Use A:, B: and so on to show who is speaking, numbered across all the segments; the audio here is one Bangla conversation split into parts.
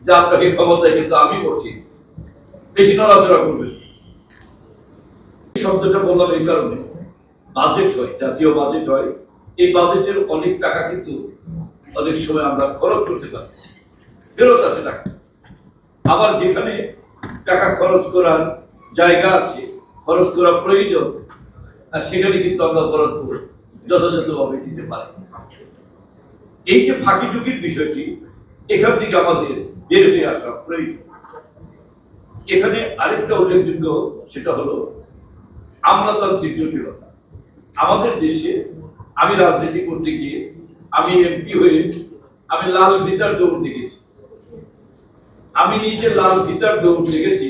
A: যে আপনাকে ক্ষমতায় কিন্তু আমি করছি, বেশি নড়াচড়া করবেন। শব্দটা বললাম এই কারণে, বাজেট হয়, জাতীয় বাজেট হয়, এই বাজেটের অনেক টাকা কিন্তু অনেক সময় আমরা খরচ করতে পারি, ফেরত আসে টাকা। আবার যেখানে টাকা খরচ করার জায়গা আছে, খরচ করা প্রয়োজন, আর সেখানে কিন্তু আমরা বরাদ্দ যথাযথভাবে দিতে পারি। এই যে ফাঁকি ঝুঁকির বিষয়টি, এখান থেকে আমাদের বের হয়ে আসা প্রয়োজন। এখানে আরেকটা উল্লেখযোগ্য, সেটা হলো আমলাতান্ত্রিক জটিলতা। আমাদের দেশে আমি রাজনীতি করতে গিয়ে, আমি এমপি হয়ে আমি লাল ফিতার দৌড় দেখেছি। আমি নিজে লাল ফিতার দৌড় দেখেছি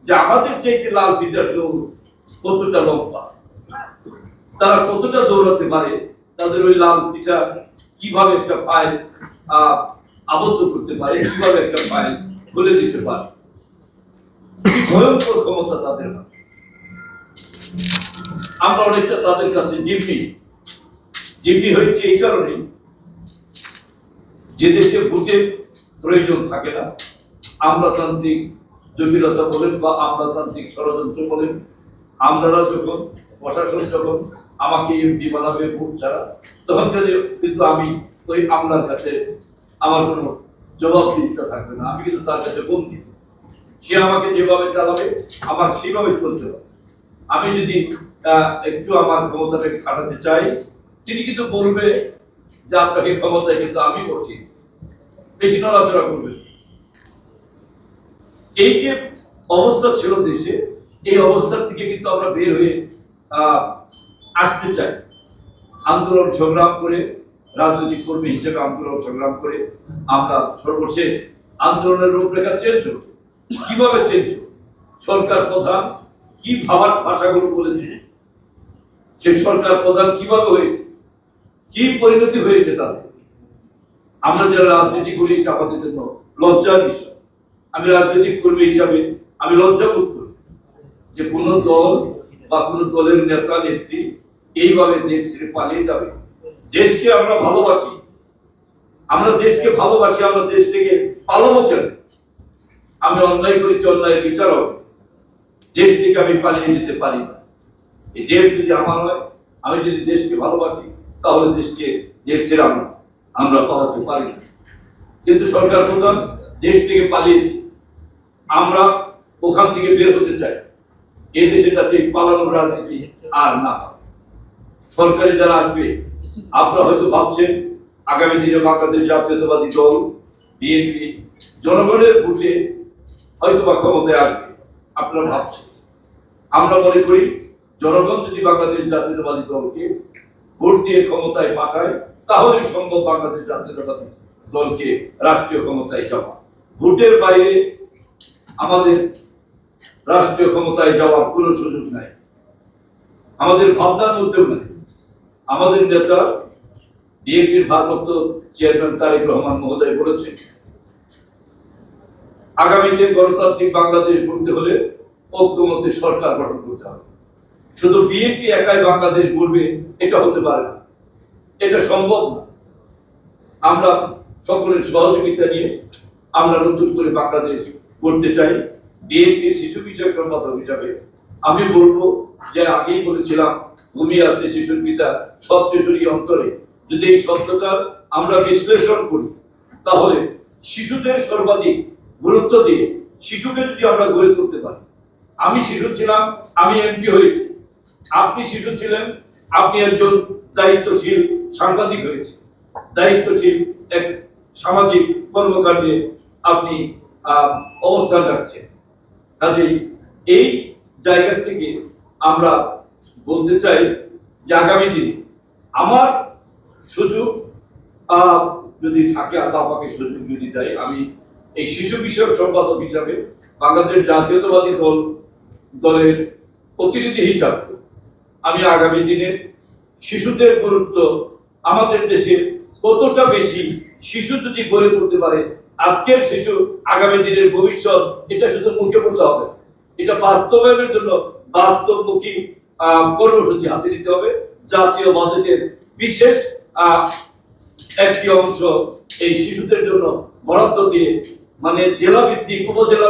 A: যে আমাদের চাইতে লাল ফিতার দৌড় কতটা লম্বা, তারা কতটা দৌড়াতে পারে, তাদের ওই লাল ফিতা কিভাবে একটা ফাইল আবদ্ধ করতে পারে, কিভাবে একটা ফাইল খুলে দিতে পারে, ভয়ঙ্কর ক্ষমতা তাদের মধ্যে। আমরা অনেকটা তাদের কাছে জিম্মি হয়েছে এই কারণে যে দেশে ভোটের প্রয়োজন থাকে না, আমলাতান্ত্রিক জটিলতা বলেন বা আমলাতান্ত্রিক ষড়যন্ত্র বলেন, আমলারা যখন, প্রশাসন যখন আমাকে এমপি বানাবে ভোট ছাড়া, তখন কিন্তু আমি ওই আমলার কাছে আমার কোনো জবাবদিহিতা থাকবে না, আমি কিন্তু তার কাছে বন্দী। সে আমাকে যেভাবে চালাবে আমার সেইভাবে চলতে হবে। আমি যদি একটু আমার ক্ষমতাটাকে খাটাতে চাই, তিনি কিন্তু বলবে যে আপনাকে ক্ষমতায় কিন্তু আমি করছি, বেশি নড়াচড়া করবে। এই যে অবস্থা ছিল দেশে, এই অবস্থার থেকে কিন্তু আমরা বের হয়ে আসতে চাই। আন্দোলন সংগ্রাম করে, রাজনৈতিক কর্মী হিসেবে আন্দোলন সংগ্রাম করে আমরা সর্বশেষ আন্দোলনের রূপরেখা চেঞ্জ হল। কিভাবে চেঞ্জ হল? সরকার প্রধান কি ভাষাগুলো বলেছে, সে সরকার প্রধান কিভাবে হয়েছে, কি পরিণতি হয়েছে তাদের। আমরা যারা রাজনীতি করি, এটা আমাদের জন্য লজ্জার বিষয়। আমি রাজনৈতিক কর্মী হিসাবে আমি লজ্জা বোধ করি যে কোন দল বা কোন দলের নেতা নেত্রী এইভাবে দেশ ছেড়ে পালিয়ে যাবে। দেশকে আমরা ভালোবাসি, আমরা দেশকে ভালোবাসি, আমরা দেশ থেকে পালাবো কেন? আমি অন্যায় করেছি, অন্যায়ের বিচার হবে, দেশ থেকে আমি পালিয়ে যেতে পারি না। এই দেশ যদি আমার হয়, আমি যদি দেশকে ভালোবাসি, তাহলে দেশ ছেড়ে আমরা পালাতে পারি না। কিন্তু সরকার প্রধান দেশ থেকে পালিয়েছে, আমরা ওখান থেকে বের হতে চাই। এই দেশে যাতে পালানোর রাজনীতি আর না হয়। সরকারে যারা আসবে, আপনারা হয়তো ভাবছেন আগামী দিনে বাংলাদেশ জাতীয়তাবাদী দল বিএনপি জনগণের ভোটে হয়তো বা ক্ষমতায় আসবে, আপনারা ভাবছেন। আমরা মনে করি জনগণ যদি বাংলাদেশ জাতীয়তাবাদী দলকে ভোট দিয়ে ক্ষমতায় পাঠায়, তাহলে সম্ভব বাংলাদেশ জাতীয়তাবাদী দলকে রাষ্ট্রীয় ক্ষমতায় যাওয়া। ভোটের বাইরে আমাদের রাষ্ট্রীয় ক্ষমতায় যাওয়ার কোনো সুযোগ নাই, আমাদের ভাবনার মধ্যেও নাই। আমাদের নেতা বিএনপির ভারপ্রাপ্ত চেয়ারম্যান তারেক রহমান মহোদয় বলেছেন, আগামীতে গণতান্ত্রিক বাংলাদেশ গড়তে হলে ঐক্যমত্যে সরকার গঠন করতে হবে। শুধু বিএনপি একাই বাংলাদেশ গড়বে, এটা হতে পারে না, এটা সম্ভব না। আমরা সকলের সহযোগিতা নিয়ে আমরা নতুন করে বাংলাদেশ গড়তে চাই। বিএনপির শিশু বিষয়ক সম্পাদক হিসাবে আমি বলবো যে, আগেই বলেছিলাম, ঘুমিয়ে আছে শিশুর পিতা সব শিশুরই অন্তরে। যদি এই শব্দটার আমরা বিশ্লেষণ করি, তাহলে শিশুদের সর্বাধিক গুরুত্ব দিয়ে শিশুকে যদি আমরা গড়ে তুলতে পারি। আমি শিশু ছিলাম, আমি এমপি হয়েছি। আপনি শিশু ছিলেন, আপনি একজন দায়িত্বশীল সাংবাদিক হয়েছে, দায়িত্বশীল এক সামাজিক কর্মকাণ্ডে আপনি অবস্থান রাখছেন। কাজেই এই জায়গা থেকে আমরা বলতে চাই যে, আগামী দিনে আমার সুযোগ যদি থাকে, আল্লাহ আমাকে সুযোগ যদি দেয়, আমি এই শিশু বিষয়ক সম্পাদক হিসাবে বাংলাদেশ জাতীয়তাবাদী দলের প্রতিনিধি হিসাবে আমি আগামী দিনে শিশুদের গুরুত্ব, আমাদের দেশে কতটা বেশি, শিশু যদি গড়ে তুলতে পারে, আজকের শিশু আগামী দিনের ভবিষ্যৎ, এটা শুধু মুখে বলতে হবে, এটা বাস্তবায়নের জন্য বাস্তবমুখী কর্মসূচি হাতে নিতে হবে। জাতীয় বাজেটের বিশেষ একটি অংশ এই শিশুদের জন্য বরাদ্দ দিয়ে মানে জেলা ভিত্তিক উপজেলা